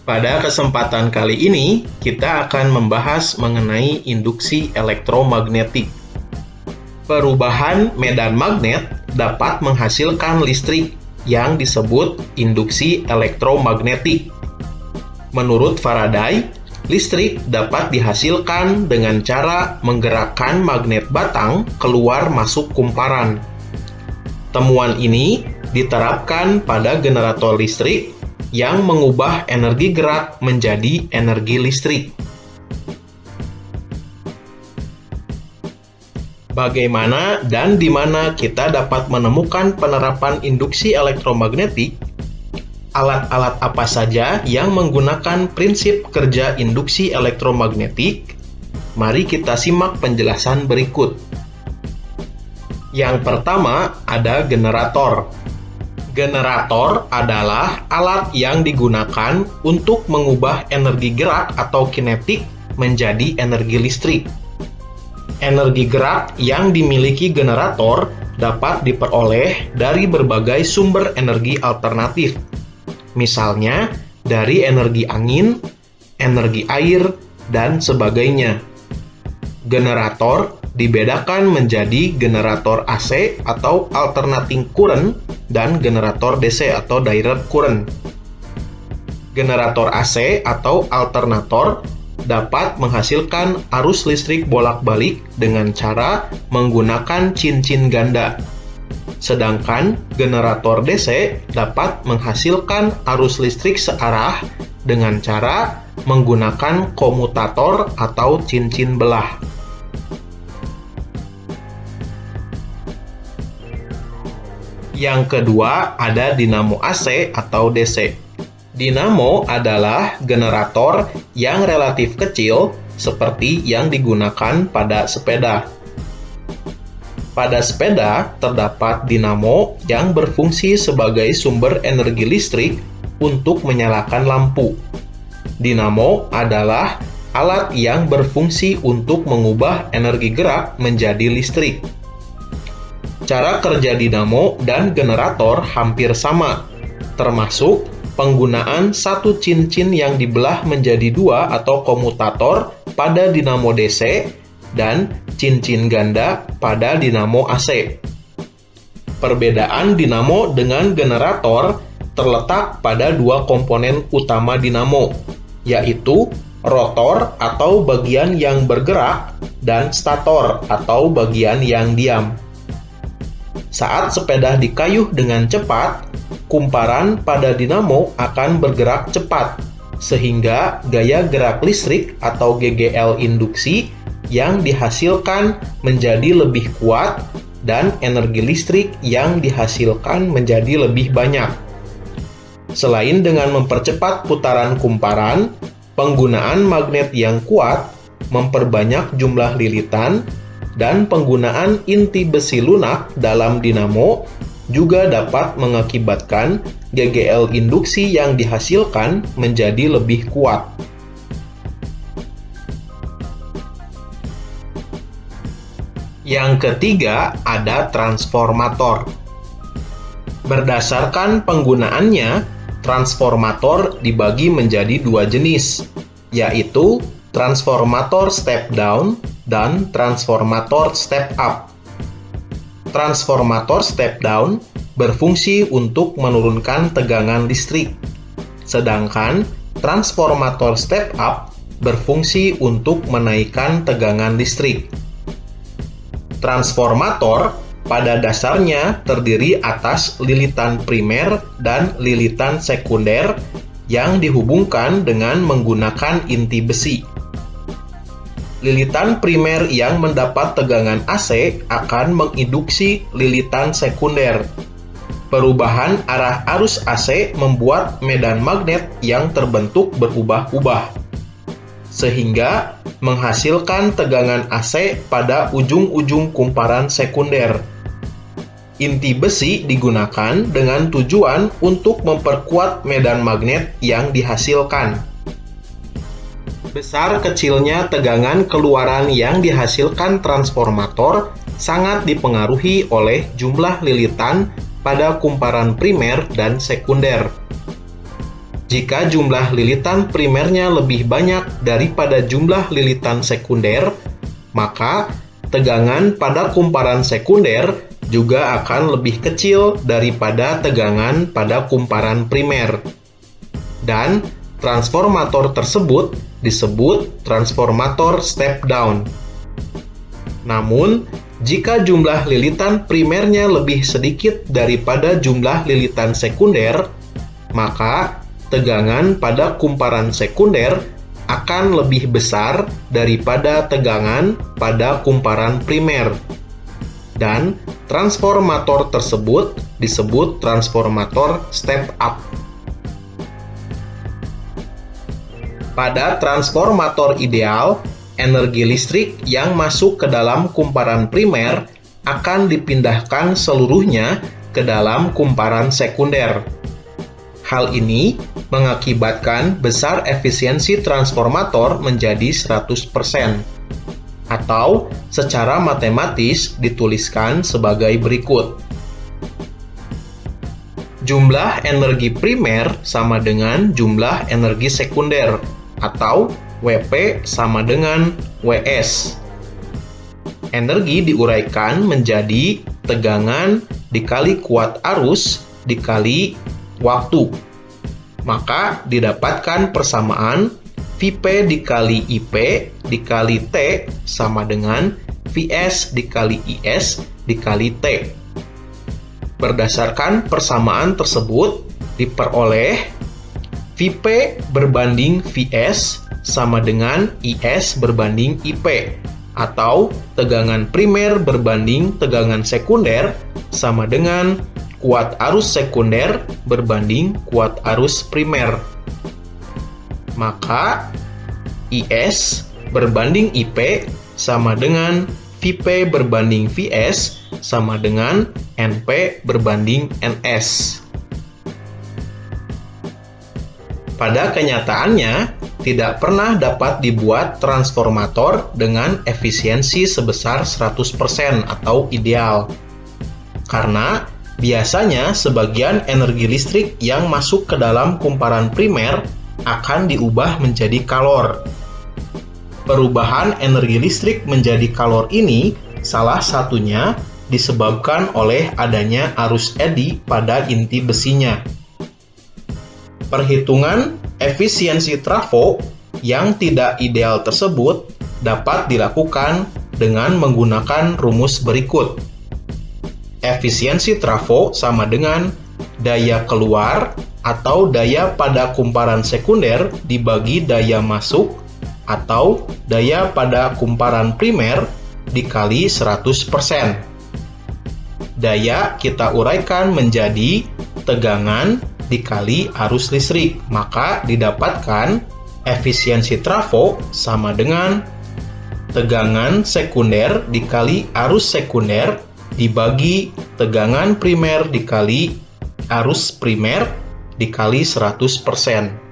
Pada kesempatan kali ini, kita akan membahas mengenai induksi elektromagnetik. Perubahan medan magnet dapat menghasilkan listrik yang disebut induksi elektromagnetik. Menurut Faraday, listrik dapat dihasilkan dengan cara menggerakkan magnet batang keluar masuk kumparan. Temuan ini diterapkan pada generator listrik yang mengubah energi gerak menjadi energi listrik. Bagaimana dan di mana kita dapat menemukan penerapan induksi elektromagnetik? Alat-alat apa saja yang menggunakan prinsip kerja induksi elektromagnetik? Mari kita simak penjelasan berikut. Yang pertama, ada generator. Generator adalah alat yang digunakan untuk mengubah energi gerak atau kinetik menjadi energi listrik. Energi gerak yang dimiliki generator dapat diperoleh dari berbagai sumber energi alternatif. Misalnya, dari energi angin, energi air, dan sebagainya. Generator dibedakan menjadi generator AC atau alternating current dan generator DC atau direct current. Generator AC atau alternator dapat menghasilkan arus listrik bolak-balik dengan cara menggunakan cincin ganda. Sedangkan generator DC dapat menghasilkan arus listrik searah dengan cara menggunakan komutator atau cincin belah. Yang kedua, ada dinamo AC atau DC. Dinamo adalah generator yang relatif kecil seperti yang digunakan pada sepeda. Pada sepeda, terdapat dinamo yang berfungsi sebagai sumber energi listrik untuk menyalakan lampu. Dinamo adalah alat yang berfungsi untuk mengubah energi gerak menjadi listrik. Cara kerja dinamo dan generator hampir sama, termasuk penggunaan satu cincin yang dibelah menjadi dua atau komutator pada dinamo DC dan cincin ganda pada dinamo AC. Perbedaan dinamo dengan generator terletak pada dua komponen utama dinamo, yaitu rotor atau bagian yang bergerak dan stator atau bagian yang diam. Saat sepeda dikayuh dengan cepat, kumparan pada dinamo akan bergerak cepat, sehingga gaya gerak listrik atau GGL induksi yang dihasilkan menjadi lebih kuat dan energi listrik yang dihasilkan menjadi lebih banyak. Selain dengan mempercepat putaran kumparan, penggunaan magnet yang kuat memperbanyak jumlah lilitan dan penggunaan inti besi lunak dalam dinamo juga dapat mengakibatkan GGL induksi yang dihasilkan menjadi lebih kuat. Yang ketiga, ada transformator. Berdasarkan penggunaannya, transformator dibagi menjadi dua jenis, yaitu transformator step down dan transformator step up. Transformator step down berfungsi untuk menurunkan tegangan listrik, sedangkan transformator step up berfungsi untuk menaikkan tegangan listrik. Transformator pada dasarnya terdiri atas lilitan primer dan lilitan sekunder yang dihubungkan dengan menggunakan inti besi. Lilitan primer yang mendapat tegangan AC akan menginduksi lilitan sekunder. Perubahan arah arus AC membuat medan magnet yang terbentuk berubah-ubah, sehingga menghasilkan tegangan AC pada ujung-ujung kumparan sekunder. Inti besi digunakan dengan tujuan untuk memperkuat medan magnet yang dihasilkan. Besar kecilnya tegangan keluaran yang dihasilkan transformator sangat dipengaruhi oleh jumlah lilitan pada kumparan primer dan sekunder. Jika jumlah lilitan primernya lebih banyak daripada jumlah lilitan sekunder, maka tegangan pada kumparan sekunder juga akan lebih kecil daripada tegangan pada kumparan primer. Dan transformator tersebut disebut transformator step down. Namun, jika jumlah lilitan primernya lebih sedikit daripada jumlah lilitan sekunder, maka tegangan pada kumparan sekunder akan lebih besar daripada tegangan pada kumparan primer. Dan transformator tersebut disebut transformator step up. Pada transformator ideal, energi listrik yang masuk ke dalam kumparan primer akan dipindahkan seluruhnya ke dalam kumparan sekunder. Hal ini mengakibatkan besar efisiensi transformator menjadi 100%, atau secara matematis dituliskan sebagai berikut. Jumlah energi primer sama dengan jumlah energi sekunder, atau WP sama dengan WS. Energi diuraikan menjadi tegangan dikali kuat arus dikali waktu. Maka didapatkan persamaan Vp dikali Ip dikali T sama dengan Vs dikali Is dikali T. Berdasarkan persamaan tersebut diperoleh Vp berbanding Vs sama dengan Is berbanding Ip, atau tegangan primer berbanding tegangan sekunder sama dengan kuat arus sekunder berbanding kuat arus primer. Maka Is berbanding Ip sama dengan Vp berbanding Vs sama dengan Np berbanding Ns. Pada kenyataannya, tidak pernah dapat dibuat transformator dengan efisiensi sebesar 100% atau ideal. Karena biasanya sebagian energi listrik yang masuk ke dalam kumparan primer akan diubah menjadi kalor. Perubahan energi listrik menjadi kalor ini salah satunya disebabkan oleh adanya arus eddy pada inti besinya. Perhitungan efisiensi trafo yang tidak ideal tersebut dapat dilakukan dengan menggunakan rumus berikut. Efisiensi trafo sama dengan daya keluar atau daya pada kumparan sekunder dibagi daya masuk atau daya pada kumparan primer dikali 100%. Daya kita uraikan menjadi tegangan dikali arus listrik, maka didapatkan efisiensi trafo sama dengan tegangan sekunder dikali arus sekunder dibagi tegangan primer dikali arus primer dikali 100%.